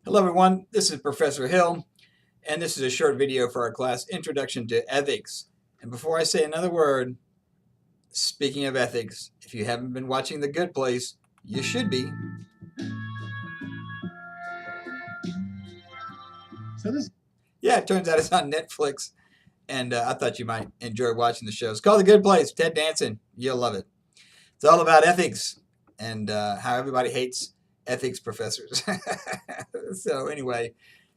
Hello everyone, this is Professor Hill, and this is a short video for our class, Introduction to Ethics. And before I say another word, speaking of ethics, if you haven't been watching The Good Place, you should be. Yeah, it turns out it's on Netflix, and I thought you might enjoy watching the show. It's called The Good Place, Ted Danson. You'll love it. It's all about ethics and how everybody hates ethics professors. So anyway,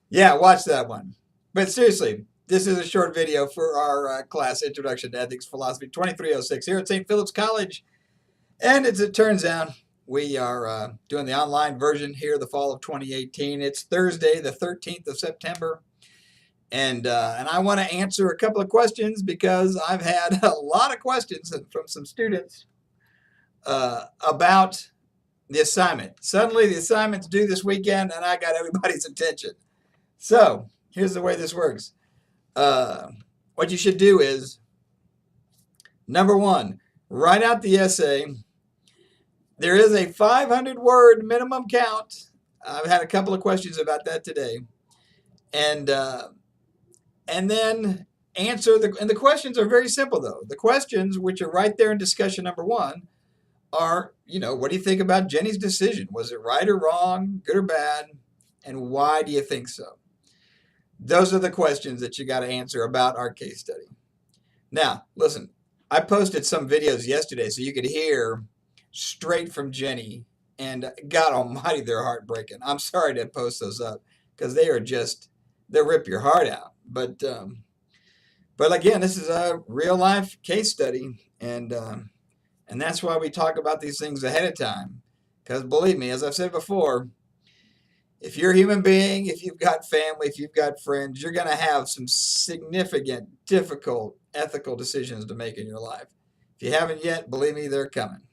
yeah, watch that one. But seriously, this is a short video for our class, Introduction to Ethics Philosophy 2306 here at St. Philip's College. And as it turns out, we are doing the online version here the fall of 2018. It's Thursday, the 13th of September. And I want to answer a couple of questions because I've had a lot of questions from some students about the assignment. Suddenly, the assignment's due this weekend, and I got everybody's attention. So here's the way this works. What you should do is, number one, write out the essay. There is a 500-word minimum count. I've had a couple of questions about that today. And then answer and the questions are very simple, though. The questions, which are right there in discussion number one, are, what do you think about Jenni's decision? Was it right or wrong, good or bad? And why do you think so? Those are the questions that you got to answer about our case study. Now, listen, I posted some videos yesterday so you could hear straight from Jenni, and God almighty, they're heartbreaking. I'm sorry to post those up because they'll rip your heart out. But again, this is a real life case study, and that's why we talk about these things ahead of time. Because believe me, as I've said before, if you're a human being, if you've got family, if you've got friends, you're going to have some significant, difficult, ethical decisions to make in your life. If you haven't yet, believe me, they're coming.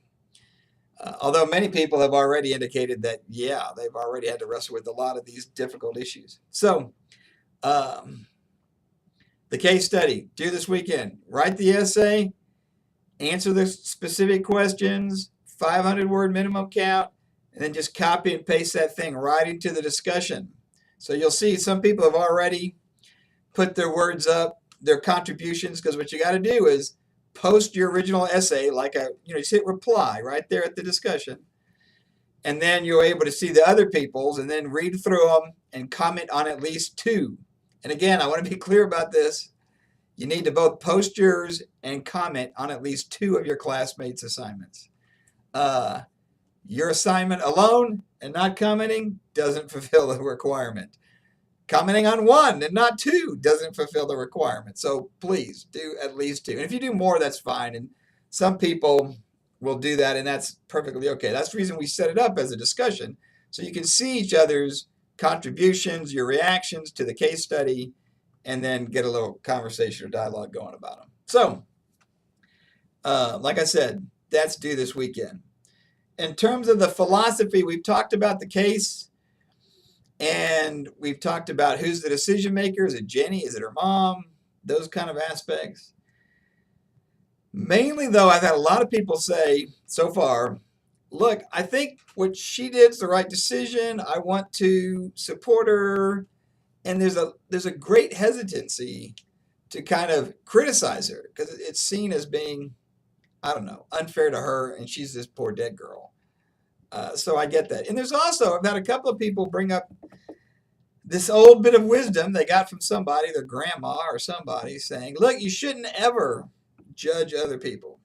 Although many people have already indicated that, yeah, they've already had to wrestle with a lot of these difficult issues. So, the case study, due this weekend. Write the essay, answer the specific questions, 500-word minimum count, and then just copy and paste that thing right into the discussion. So you'll see some people have already put their words up, their contributions, because what you got to do is post your original essay like you hit reply right there at the discussion. And then you're able to see the other people's and then read through them and comment on at least two. And again, I want to be clear about this. You need to both post yours and comment on at least two of your classmates' assignments. Your assignment alone and not commenting doesn't fulfill the requirement. Commenting on one and not two doesn't fulfill the requirement. So please do at least two. And if you do more, that's fine. And some people will do that, and that's perfectly okay. That's the reason we set it up as a discussion, so you can see each other's contributions, your reactions to the case study, and then get a little conversation or dialogue going about them. So, like I said, that's due this weekend. In terms of the philosophy, we've talked about the case, and we've talked about who's the decision maker. Is it Jenni? Is it her mom? Those kind of aspects. Mainly, though, I've had a lot of people say so far, look, I think what she did is the right decision. I want to support her. And there's a great hesitancy to kind of criticize her because it's seen as being, I don't know, unfair to her, and she's this poor dead girl. So I get that. And there's also, I've had a couple of people bring up this old bit of wisdom they got from somebody, their grandma or somebody, saying, look, you shouldn't ever judge other people.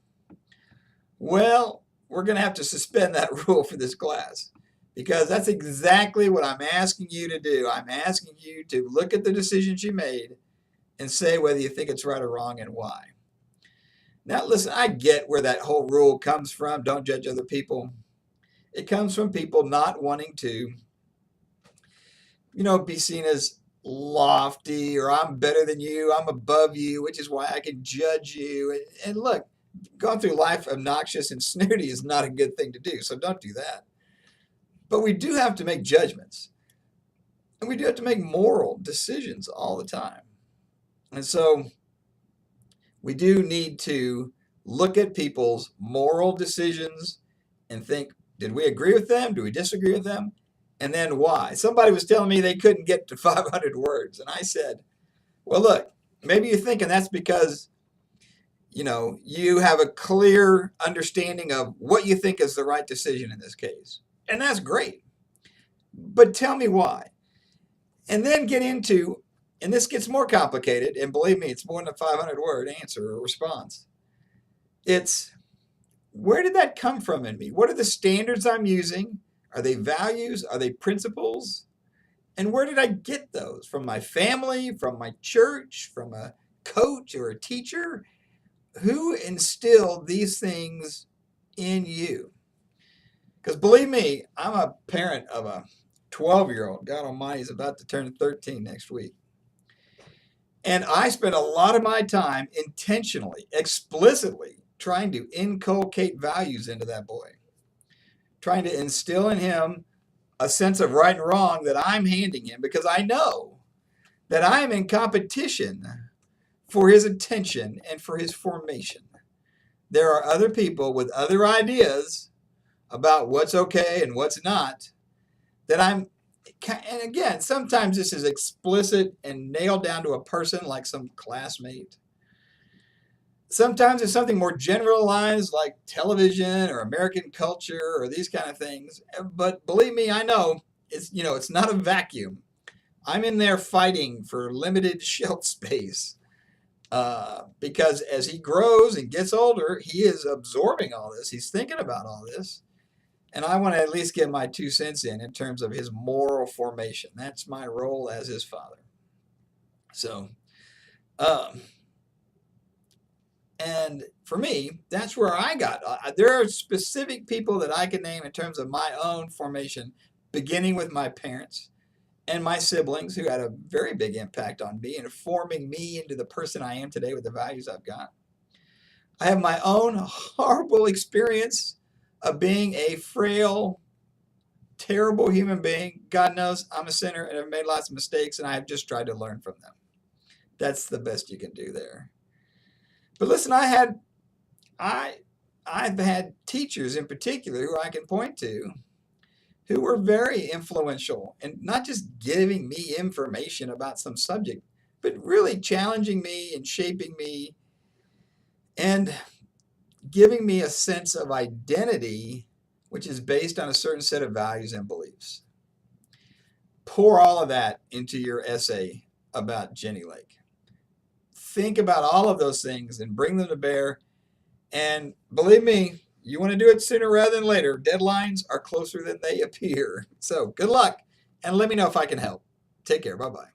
Well, we're going to have to suspend that rule for this class because that's exactly what I'm asking you to do. I'm asking you to look at the decisions you made and say whether you think it's right or wrong and why. Now, listen, I get where that whole rule comes from. Don't judge other people. It comes from people not wanting to, be seen as lofty or I'm better than you, I'm above you, which is why I can judge you. And look, going through life obnoxious and snooty is not a good thing to do, so don't do that. But we do have to make judgments, and we do have to make moral decisions all the time. And so we do need to look at people's moral decisions and think, did we agree with them? Do we disagree with them? And then why? Somebody was telling me they couldn't get to 500 words. And I said, well, look, maybe you're thinking that's because, you have a clear understanding of what you think is the right decision in this case. And that's great. But tell me why. And then get into, and this gets more complicated, and believe me, it's more than a 500-word answer or response. It's, where did that come from in me? What are the standards I'm using? Are they values? Are they principles? And where did I get those? From my family, from my church, from a coach or a teacher? Who instilled these things in you? Because believe me, I'm a parent of a 12-year-old. God Almighty is about to turn 13 next week. And I spent a lot of my time intentionally, explicitly trying to inculcate values into that boy, trying to instill in him a sense of right and wrong that I'm handing him, because I know that I am in competition for his attention and for his formation. There are other people with other ideas about what's okay and what's not that I'm, and again, sometimes this is explicit and nailed down to a person like some classmate. Sometimes it's something more generalized like television or American culture or these kind of things. But believe me, I know it's not a vacuum. I'm in there fighting for limited shelf space because as he grows and gets older, he is absorbing all this. He's thinking about all this. And I want to at least get my 2 cents in terms of his moral formation. That's my role as his father. So, and for me, that's where I got. There are specific people that I can name in terms of my own formation, beginning with my parents and my siblings, who had a very big impact on me and forming me into the person I am today with the values I've got. I have my own horrible experience of being a frail, terrible human being. God knows I'm a sinner and I've made lots of mistakes, and I have just tried to learn from them. That's the best you can do there. But listen, I've had teachers in particular who I can point to who were very influential, and not just giving me information about some subject, but really challenging me and shaping me and giving me a sense of identity, which is based on a certain set of values and beliefs. Pour all of that into your essay about Jenni Lake. Think about all of those things and bring them to bear. And believe me, you want to do it sooner rather than later. Deadlines are closer than they appear. So good luck, and let me know if I can help. Take care. Bye-bye.